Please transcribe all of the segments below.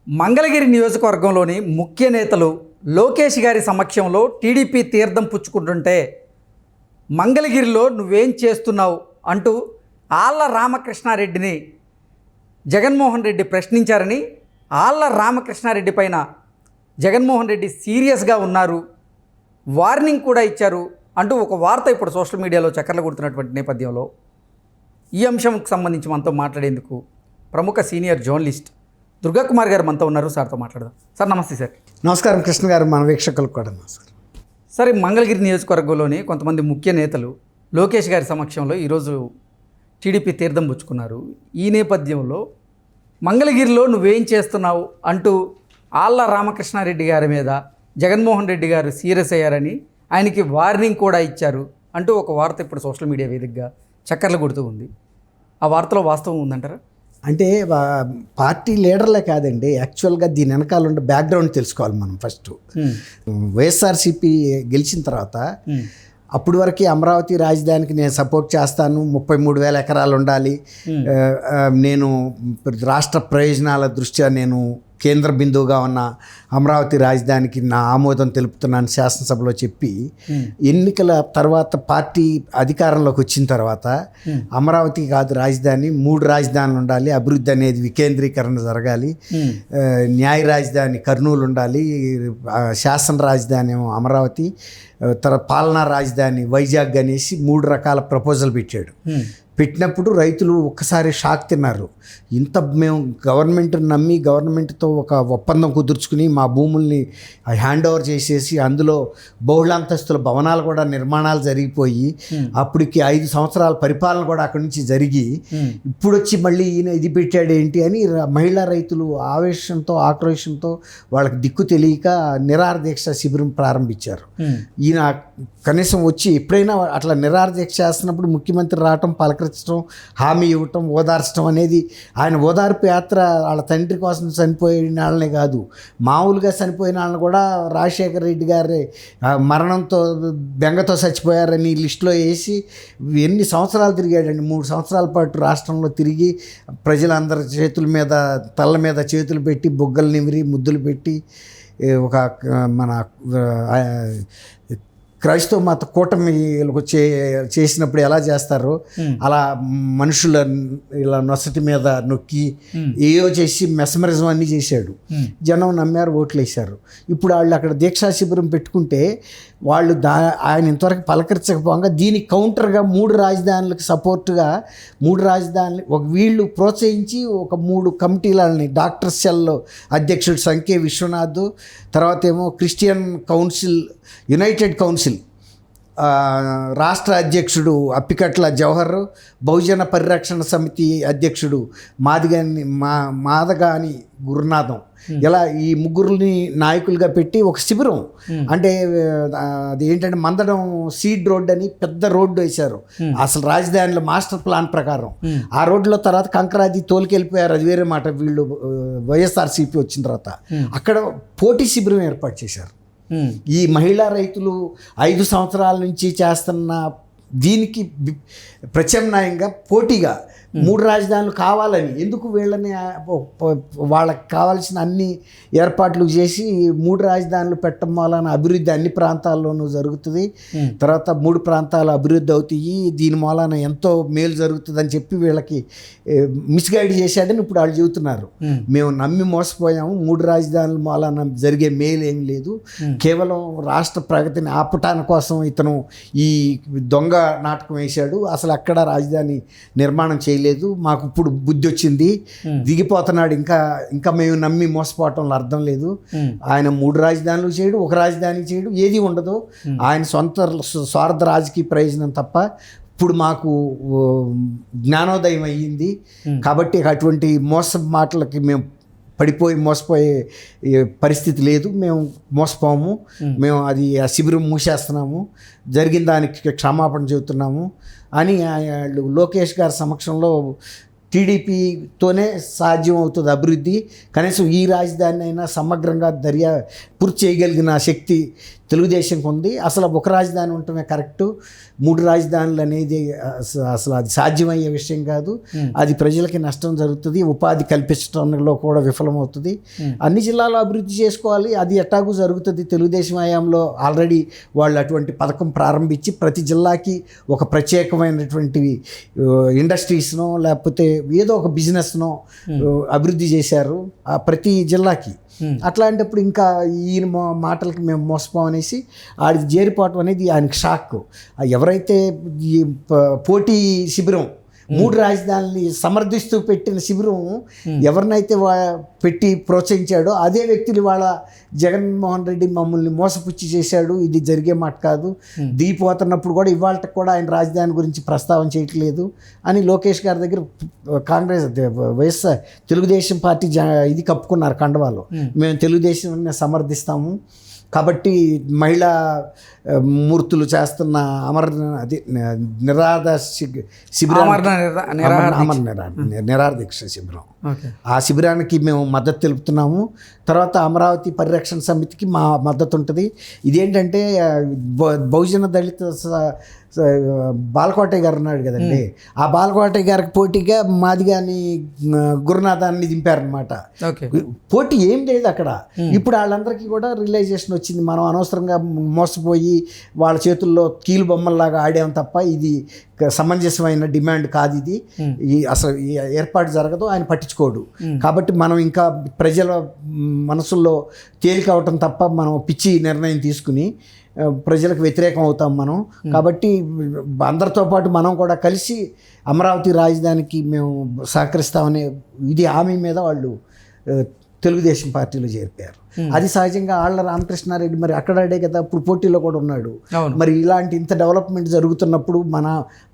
మంగళగిరి నియోజకవర్గంలోని ముఖ్య నేతలు లోకేష్ గారి సమక్షంలో టీడీపీ తీర్థం పుచ్చుకుంటుంటే మంగళగిరిలో నువ్వేం చేస్తున్నావు అంటూ ఆళ్ల రామకృష్ణారెడ్డిని జగన్మోహన్ రెడ్డి ప్రశ్నించారని, ఆళ్ల రామకృష్ణారెడ్డి పైన జగన్మోహన్ రెడ్డి సీరియస్గా ఉన్నారు, వార్నింగ్ కూడా ఇచ్చారు అంటూ ఒక వార్త ఇప్పుడు సోషల్ మీడియాలో చక్కర్లు కొడుతున్నటువంటి నేపథ్యంలో ఈ అంశంకు సంబంధించి మనతో మాట్లాడేందుకు ప్రముఖ సీనియర్ జర్నలిస్ట్ దుర్గా కుమార్ గారు మనతో ఉన్నారు. సార్తో మాట్లాడదాం. సార్ నమస్తే. సార్ నమస్కారం. కృష్ణ గారు, మన వీక్షకులకు కూడా నమస్కారం. సార్, ఈ మంగళగిరి నియోజకవర్గంలోని కొంతమంది ముఖ్య నేతలు లోకేష్ గారి సమక్షంలో ఈరోజు టీడీపీ తీర్థం పుచ్చుకున్నారు. ఈ నేపథ్యంలో మంగళగిరిలో నువ్వేం చేస్తున్నావు అంటూ ఆళ్ల రామకృష్ణారెడ్డి గారి మీద జగన్మోహన్ రెడ్డి గారు సీరియస్ అయ్యారని, ఆయనకి వార్నింగ్ కూడా ఇచ్చారు అంటూ ఒక వార్త ఇప్పుడు సోషల్ మీడియా వేదికగా చక్కర్లు కొడుతూ ఉంది. ఆ వార్తలో వాస్తవం ఉందంటారా? అంటే పార్టీ లీడర్లే కాదండి, యాక్చువల్గా దీని వెనకాల ఉండే బ్యాక్గ్రౌండ్ తెలుసుకోవాలి మనం. ఫస్ట్ వైఎస్ఆర్సీపీ గెలిచిన తర్వాత అప్పటి వరకు అమరావతి రాజధానికి నేను సపోర్ట్ చేస్తాను, 33,000 ఎకరాలు ఉండాలి, నేను రాష్ట్ర ప్రయోజనాల దృష్ట్యా నేను కేంద్ర బిందువుగా ఉన్న అమరావతి రాజధానికి నా ఆమోదం తెలుపుతున్నాను శాసనసభలో చెప్పి, ఎన్నికల తర్వాత పార్టీ అధికారంలోకి వచ్చిన తర్వాత అమరావతి కాదు రాజధాని, 3 రాజధానులు ఉండాలి, అభివృద్ధి అనేది వికేంద్రీకరణ జరగాలి, న్యాయ రాజధాని కర్నూలు ఉండాలి, శాసన రాజధాని ఏమో అమరావతి, తర్వాత పాలనా రాజధాని వైజాగ్ అనేసి 3 రకాల ప్రపోజల్ పెట్టాడు. పెట్టినప్పుడు రైతులు ఒక్కసారి షాక్ తిన్నారు. ఇంత మేము గవర్నమెంట్ నమ్మి గవర్నమెంట్తో ఒక ఒప్పందం కుదుర్చుకుని మా భూముల్ని హ్యాండ్ ఓవర్ చేసేసి అందులో బహుళాంతస్తుల భవనాలు కూడా నిర్మాణాలు జరిగిపోయి అప్పటికి 5 సంవత్సరాల పరిపాలన కూడా అక్కడి నుంచి జరిగి ఇప్పుడు వచ్చి మళ్ళీ ఈయన ఇది పెట్టాడు ఏంటి అని మహిళా రైతులు ఆవేశంతో ఆక్రోషంతో వాళ్ళకి దిక్కు తెలియక నిరాహార దీక్ష శిబిరం ప్రారంభించారు. ఈయన కనీసం వచ్చి ఎప్పుడైనా అట్లా నిరాహార దీక్ష చేస్తున్నప్పుడు ముఖ్యమంత్రి రావటం, పలకరించడం, హామీ ఇవ్వటం, ఓదార్చడం అనేది ఆయన ఓదార్పు యాత్ర వాళ్ళ తండ్రి కోసం చనిపోయిన వాళ్ళనే కాదు, మామూలుగా చనిపోయిన వాళ్ళని కూడా రాజశేఖర రెడ్డి గారి మరణంతో బెంగతో చచ్చిపోయారని లిస్టులో వేసి ఎన్ని సంవత్సరాలు తిరిగాడండి. 3 సంవత్సరాల పాటు రాష్ట్రంలో తిరిగి ప్రజలందరి చేతుల మీద తల్ల మీద చేతులు పెట్టి బొగ్గలు నిమిరి ముద్దులు పెట్టి ఒక మన క్రైస్తవ మత కూటమి చేసినప్పుడు ఎలా చేస్తారో అలా మనుషుల ఇలా నొసటి మీద నొక్కి ఏయో చేసి మెస్మరిజం అన్నీ చేశాడు. జనం నమ్మారు, ఓట్లు వేశారు. ఇప్పుడు వాళ్ళు అక్కడ దీక్షా శిబిరం పెట్టుకుంటే వాళ్ళు ఆయన ఇంతవరకు పలకరించకపోగా దీనికి కౌంటర్గా 3 రాజధానులకు సపోర్టుగా 3 రాజధానులు వీళ్ళు ప్రోత్సహించి ఒక 3 కమిటీలని డాక్టర్ సెల్ అధ్యక్షుడు సంకే విశ్వనాథ్, తర్వాత ఏమో క్రిస్టియన్ కౌన్సిల్ యునైటెడ్ కౌన్సిల్ రాష్ట్ర అధ్యక్షుడు అప్పికట్ల జవహర్, బహుజన పరిరక్షణ సమితి అధ్యక్షుడు మాదగాని గురునాథం, ఇలా ఈ 3 నాయకులుగా పెట్టి ఒక శిబిరం. అంటే అది ఏంటంటే మందడం సీడ్ రోడ్ అని పెద్ద రోడ్డు వేశారు అసలు రాజధానిలో మాస్టర్ ప్లాన్ ప్రకారం. ఆ రోడ్లో తర్వాత కంకరాది తోలుకెళ్ళిపోయారు, అది వేరే మాట. వీళ్ళు వైఎస్ఆర్సీపీ వచ్చిన తర్వాత అక్కడ పోటీ శిబిరం ఏర్పాటు చేశారు. ఈ మహిళా రైతులు 5 సంవత్సరాల నుంచి చేస్తున్న దీనికి ప్రత్యామ్నాయంగా పోటీగా 3 రాజధానులు కావాలని, ఎందుకు వీళ్ళని వాళ్ళకి కావాల్సిన అన్ని ఏర్పాట్లు చేసి 3 రాజధానులు పెట్టడం వలన అభివృద్ధి అన్ని ప్రాంతాల్లోనూ జరుగుతుంది, తర్వాత 3 ప్రాంతాలు అభివృద్ధి అవుతాయి, దీని మూలాన ఎంతో మేలు జరుగుతుందని చెప్పి వీళ్ళకి మిస్గైడ్ చేశాడని ఇప్పుడు వాళ్ళు చెబుతున్నారు. మేము నమ్మి మోసపోయాము, 3 రాజధానుల మూలాన జరిగే మేలు ఏం లేదు, కేవలం రాష్ట్ర ప్రగతిని ఆపటాని కోసం ఇతను ఈ దొంగ నాటకం వేశాడు, అసలు అక్కడ రాజధాని నిర్మాణం చేయలేదు, మాకు ఇప్పుడు బుద్ధి వచ్చింది, దిగిపోతున్నాడు, ఇంకా మేము నమ్మి మోసపోవటంలో అర్థం లేదు. ఆయన 3 రాజధానులు చేయడు, ఒక రాజధాని చేయడు, ఏది ఉండదు, ఆయన సొంత స్వార్థ రాజకీయ ప్రయోజనం తప్ప. ఇప్పుడు మాకు జ్ఞానోదయం అయ్యింది కాబట్టి అటువంటి మాటలకి మేము మోసపోయే పరిస్థితి లేదు, మేము మోసపోము, మేము అది ఆ శిబిరం మూసేస్తున్నాము, జరిగిన దానికి క్షమాపణ చెబుతున్నాము అని లోకేష్ గారి సమక్షంలో టీడీపీతోనే సాధ్యం అవుతుంది అభివృద్ధి. కనీసం ఈ రాజధాని అయినా సమగ్రంగా పూర్తి చేయగలిగిన శక్తి తెలుగుదేశంకి ఉంది. అసలు ఒక రాజధాని ఉండటమే కరెక్టు. 3 రాజధానులు అనేది అసలు అది సాధ్యమయ్యే విషయం కాదు. అది ప్రజలకి నష్టం జరుగుతుంది, ఉపాధి కల్పించడంలో కూడా విఫలమవుతుంది. అన్ని జిల్లాలు అభివృద్ధి చేసుకోవాలి, అది ఎట్టాಗೂ జరుగుతుంది. తెలుగుదేశం హయాంలో ఆల్రెడీ వాళ్ళు అటువంటి పథకం ప్రారంభించి ప్రతి జిల్లాకి ఒక ప్రత్యేకమైనటువంటి ఇండస్ట్రీస్నో లేకపోతే ఏదో ఒక బిజినెస్నో అభివృద్ధి చేశారు ఆ ప్రతి జిల్లాకి. అట్లాంటప్పుడు ఇంకా ఈయన మాటలకి మేము మోసపోమనేసి ఆడికి చేరిపోవటం అనేది ఆయనకి షాక్. ఎవరైతే ఈ పోటీ శిబిరం 3 రాజధానుల్ని సమర్థిస్తూ పెట్టిన శిబిరం ఎవరినైతే పెట్టి ప్రోత్సహించాడో అదే వ్యక్తులు వాళ్ళ జగన్మోహన్ రెడ్డి మమ్మల్ని మోసపుచ్చి చేశాడు, ఇది జరిగే మాట కాదు, దిగిపోతున్నప్పుడు కూడా ఇవాళకి కూడా ఆయన రాజధాని గురించి ప్రస్తావన చేయట్లేదు అని లోకేష్ గారి దగ్గర కాంగ్రెస్ వైఎస్ఆర్ తెలుగుదేశం పార్టీ ఇది కప్పుకున్నారు కండవాలో. మేము తెలుగుదేశాన్ని సమర్థిస్తాము కాబట్టి మహిళా మూర్తులు చేస్తున్న నిరాహార దీక్ష శిబిరం, ఆ శిబిరానికి మేము మద్దతు తెలుపుతున్నాము. తర్వాత అమరావతి పరిరక్షణ సమితికి మా మద్దతు ఉంటుంది. ఇదేంటంటే బహుజన దళిత బాలకోటయ్య గారు ఉన్నాడు కదండి, ఆ బాలకోటయ్య గారికి పోటీగా మాదిగాని గురునాథాన్ని దింపారనమాట. పోటీ ఏం లేదు అక్కడ. ఇప్పుడు వాళ్ళందరికీ కూడా రియలైజేషన్ వచ్చింది, మనం అనవసరంగా మోసపోయి వాళ్ళ చేతుల్లో కీలు బొమ్మల్లాగా ఆడాం తప్ప ఇది సమంజసమైన డిమాండ్ కాదు, ఇది అసలు ఏర్పాటు జరగదు, ఆయన పట్టించుకోడు. కాబట్టి మనం ఇంకా ప్రజల మనసుల్లో తేలిక అవటం తప్ప మనం పిచ్చి నిర్ణయం తీసుకుని ప్రజలకు వ్యతిరేకం అవుతాం మనం. కాబట్టి అందరితో పాటు మనం కూడా కలిసి అమరావతి రాజధానికి మేము సహకరిస్తామనే ఇది హామీ మీద వాళ్ళు తెలుగుదేశం పార్టీలో చేరిపోయారు. అది సహజంగా ఆళ్ల రామకృష్ణారెడ్డి మరి అక్కడే కదా ఇప్పుడు పోటీలో కూడా ఉన్నాడు. మరి ఇలాంటి ఇంత డెవలప్మెంట్ జరుగుతున్నప్పుడు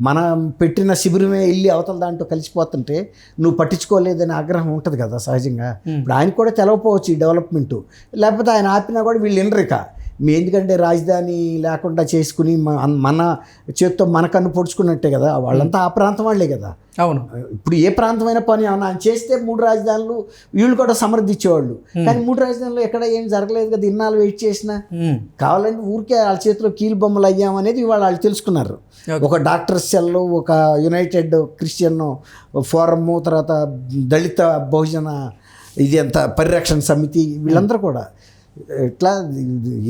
మన పెట్టిన శిబిరమే వెళ్ళి అవతల దాంట్లో కలిసిపోతుంటే నువ్వు పట్టించుకోలేదనే ఆగ్రహం ఉంటుంది కదా సహజంగా. ఇప్పుడు ఆయన కూడా తెలవపోవచ్చు ఈ డెవలప్మెంటు, లేకపోతే ఆయన ఆపినా కూడా వీళ్ళు వినరిక. ఎందుకంటే రాజధాని లేకుండా చేసుకుని మన చేత్తో మన కన్ను పొడుచుకున్నట్టే కదా, వాళ్ళంతా ఆ ప్రాంతం వాళ్ళే కదా. అవును, ఇప్పుడు ఏ ప్రాంతమైన పని ఏమన్నా చేస్తే 3 రాజధానులు వీళ్ళు కూడా సమర్థించేవాళ్ళు. కానీ 3 రాజధానులు ఎక్కడ ఏం జరగలేదు కదా, ఇన్నాళ్ళు వెయిట్ చేసినా. కావాలంటే ఊరికే వాళ్ళ చేతిలో కీలు బొమ్మలు అయ్యామనేది ఇవాళ వాళ్ళు తెలుసుకున్నారు. ఒక డాక్టర్స్ సెల్, ఒక యునైటెడ్ క్రిస్టియన్ ఫోరము, తర్వాత దళిత బహుజన ఇది అంత పరిరక్షణ సమితి, వీళ్ళందరూ కూడా ఇట్లా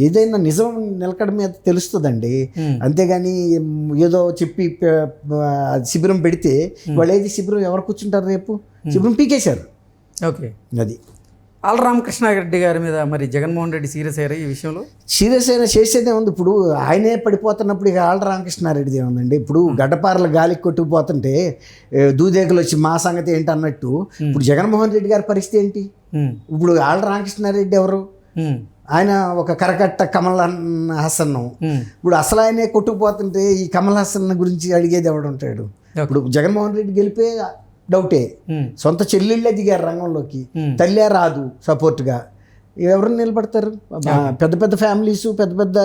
ఏదైనా నిజం నిలకడ మీద తెలుస్తుందండి. అంతేగాని ఏదో చెప్పి శిబిరం పెడితే వాళ్ళు ఏది శిబిరం ఎవరు కూర్చుంటారు, రేపు శిబిరం పీకేశారు. ఓకే, అది ఆళ్ల రామకృష్ణారెడ్డి గారి మీద మరి జగన్మోహన్ రెడ్డి సీరియస్ అయ్యారు ఈ విషయంలో? సీరియస్ అయినా చేసేదే ఉంది. ఇప్పుడు ఆయనే పడిపోతున్నప్పుడు ఇక ఆళ్ల రామకృష్ణారెడ్డిది ఏముందండి. ఇప్పుడు గడ్డపారలు గాలికి కొట్టుకుపోతుంటే దూదేకులు వచ్చి మా సంగతి ఏంటి అన్నట్టు ఇప్పుడు జగన్మోహన్ రెడ్డి గారి పరిస్థితి ఏంటి? ఇప్పుడు ఆళ్ల రామకృష్ణారెడ్డి ఎవరు? ఆయన ఒక కరకట్ట కమల్ హాసన్. ఇప్పుడు అసలు ఆయనే కొట్టుకుపోతుంటే ఈ కమల్ హాసన్ గురించి అడిగేది ఎవడు ఉంటాడు? ఇప్పుడు జగన్మోహన్ రెడ్డి గెలిపే డౌటే. సొంత చెల్లెళ్ళే దిగారు రంగంలోకి, తల్లే రాదు సపోర్ట్గా. ఎవరు నిలబడతారు? పెద్ద పెద్ద ఫ్యామిలీస్, పెద్ద పెద్ద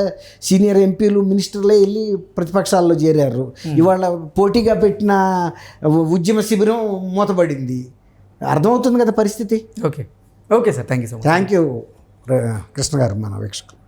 సీనియర్ ఎంపీలు, మినిస్టర్లే వెళ్ళి ప్రతిపక్షాల్లో చేరారు. ఇవాళ పోటీగా పెట్టిన ఉద్యమ శిబిరం మూతపడింది. అర్థమవుతుంది కదా పరిస్థితి. Okay, okay sir, thank you so much. Thank you Krishna గారు, మన వీక్షకులు.